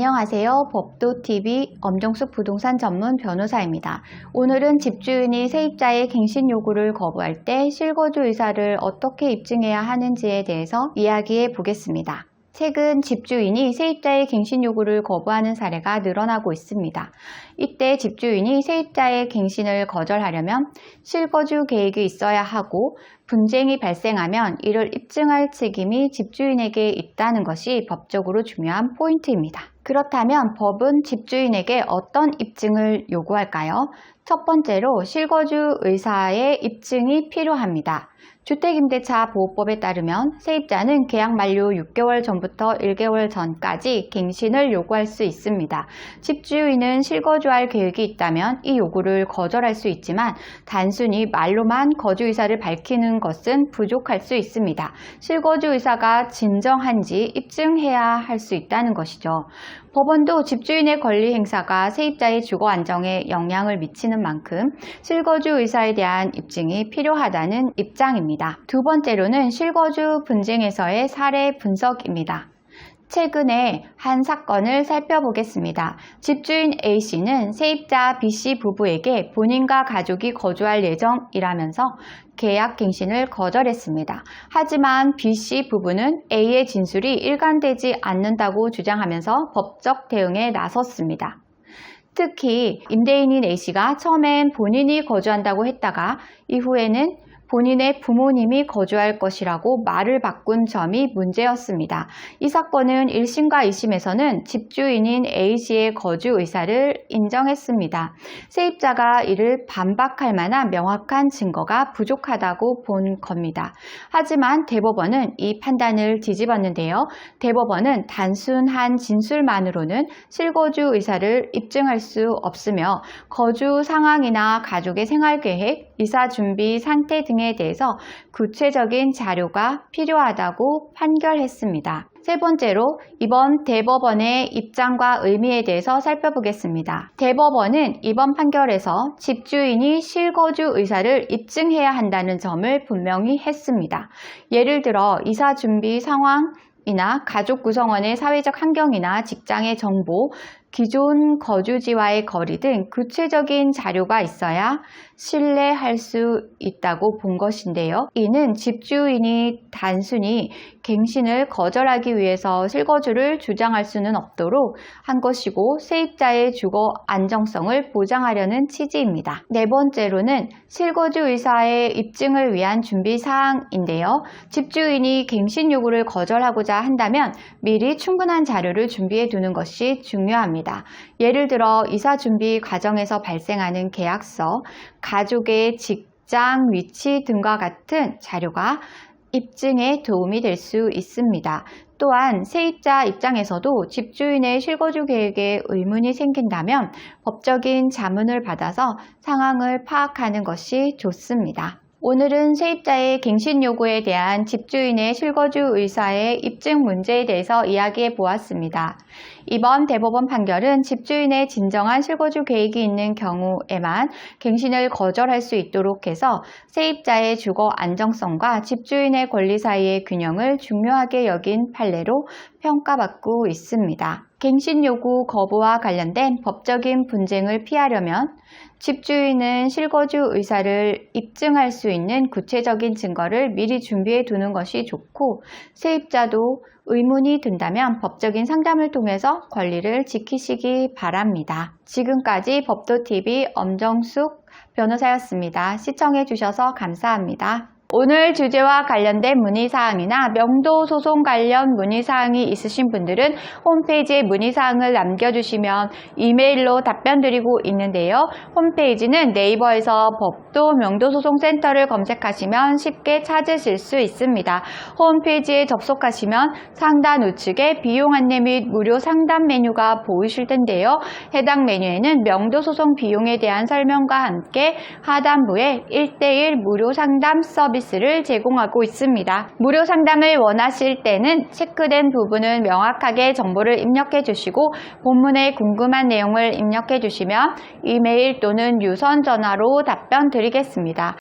안녕하세요. 법도TV 엄정숙 부동산 전문 변호사입니다. 오늘은 집주인이 세입자의 갱신 요구를 거부할 때 실거주 의사를 어떻게 입증해야 하는지에 대해서 이야기해 보겠습니다. 최근 집주인이 세입자의 갱신 요구를 거부하는 사례가 늘어나고 있습니다. 이때 집주인이 세입자의 갱신을 거절하려면 실거주 계획이 있어야 하고 분쟁이 발생하면 이를 입증할 책임이 집주인에게 있다는 것이 법적으로 중요한 포인트입니다. 그렇다면 법은 집주인에게 어떤 입증을 요구할까요? 첫 번째로 실거주 의사의 입증이 필요합니다. 주택임대차 보호법에 따르면 세입자는 계약 만료 6개월 전부터 1개월 전까지 갱신을 요구할 수 있습니다. 집주인은 실거주할 계획이 있다면 이 요구를 거절할 수 있지만 단순히 말로만 거주 의사를 밝히는 것은 부족할 수 있습니다. 실거주 의사가 진정한지 입증해야 할 수 있다는 것이죠. 법원도 집주인의 권리 행사가 세입자의 주거 안정에 영향을 미치는 만큼 실거주 의사에 대한 입증이 필요하다는 입장입니다. 두 번째로는 실거주 분쟁에서의 사례 분석입니다. 최근에 한 사건을 살펴보겠습니다. 집주인 A씨는 세입자 B씨 부부에게 본인과 가족이 거주할 예정이라면서 계약 갱신을 거절했습니다. 하지만 B씨 부부는 A의 진술이 일관되지 않는다고 주장하면서 법적 대응에 나섰습니다. 특히 임대인인 A씨가 처음엔 본인이 거주한다고 했다가 이후에는 본인의 부모님이 거주할 것이라고 말을 바꾼 점이 문제였습니다. 이 사건은 1심과 2심에서는 집주인인 A씨의 거주 의사를 인정했습니다. 세입자가 이를 반박할 만한 명확한 증거가 부족하다고 본 겁니다. 하지만 대법원은 이 판단을 뒤집었는데요. 대법원은 단순한 진술만으로는 실거주 의사를 입증할 수 없으며 거주 상황이나 가족의 생활계획, 이사 준비 상태 등에 대해서 구체적인 자료가 필요하다고 판결했습니다. 세 번째로 이번 대법원의 입장과 의미에 대해서 살펴보겠습니다. 대법원은 이번 판결에서 집주인이 실거주 의사를 입증해야 한다는 점을 분명히 했습니다. 예를 들어 이사 준비 상황이나 가족 구성원의 사회적 환경이나 직장의 정보, 기존 거주지와의 거리 등 구체적인 자료가 있어야 신뢰할 수 있다고 본 것인데요. 이는 집주인이 단순히 갱신을 거절하기 위해서 실거주를 주장할 수는 없도록 한 것이고 세입자의 주거 안정성을 보장하려는 취지입니다. 네 번째로는 실거주 의사의 입증을 위한 준비 사항인데요. 집주인이 갱신 요구를 거절하고자 한다면 미리 충분한 자료를 준비해 두는 것이 중요합니다. 예를 들어 이사 준비 과정에서 발생하는 계약서, 가족의 직장 위치 등과 같은 자료가 입증에 도움이 될 수 있습니다. 또한 세입자 입장에서도 집주인의 실거주 계획에 의문이 생긴다면 법적인 자문을 받아서 상황을 파악하는 것이 좋습니다. 오늘은 세입자의 갱신 요구에 대한 집주인의 실거주 의사의 입증 문제에 대해서 이야기해 보았습니다. 이번 대법원 판결은 집주인의 진정한 실거주 계획이 있는 경우에만 갱신을 거절할 수 있도록 해서 세입자의 주거 안정성과 집주인의 권리 사이의 균형을 중요하게 여긴 판례로 평가받고 있습니다. 갱신 요구 거부와 관련된 법적인 분쟁을 피하려면 집주인은 실거주 의사를 입증할 수 있는 구체적인 증거를 미리 준비해 두는 것이 좋고 세입자도 의문이 든다면 법적인 상담을 통해서 권리를 지키시기 바랍니다. 지금까지 법도TV 엄정숙 변호사였습니다. 시청해 주셔서 감사합니다. 오늘 주제와 관련된 문의사항이나 명도 소송 관련 문의사항이 있으신 분들은 홈페이지에 문의사항을 남겨주시면 이메일로 답변 드리고 있는데요. 홈페이지는 네이버에서 법도 명도소송센터를 검색하시면 쉽게 찾으실 수 있습니다. 홈페이지에 접속하시면 상단 우측에 비용 안내 및 무료 상담 메뉴가 보이실 텐데요. 해당 메뉴에는 명도소송 비용에 대한 설명과 함께 하단부에 1:1 무료 상담 서비스를 제공하고 있습니다. 무료 상담을 원하실 때는 체크된 부분은 명확하게 정보를 입력해 주시고 본문에 궁금한 내용을 입력해 주시면 이메일 또는 유선 전화로 답변 드리겠습니다.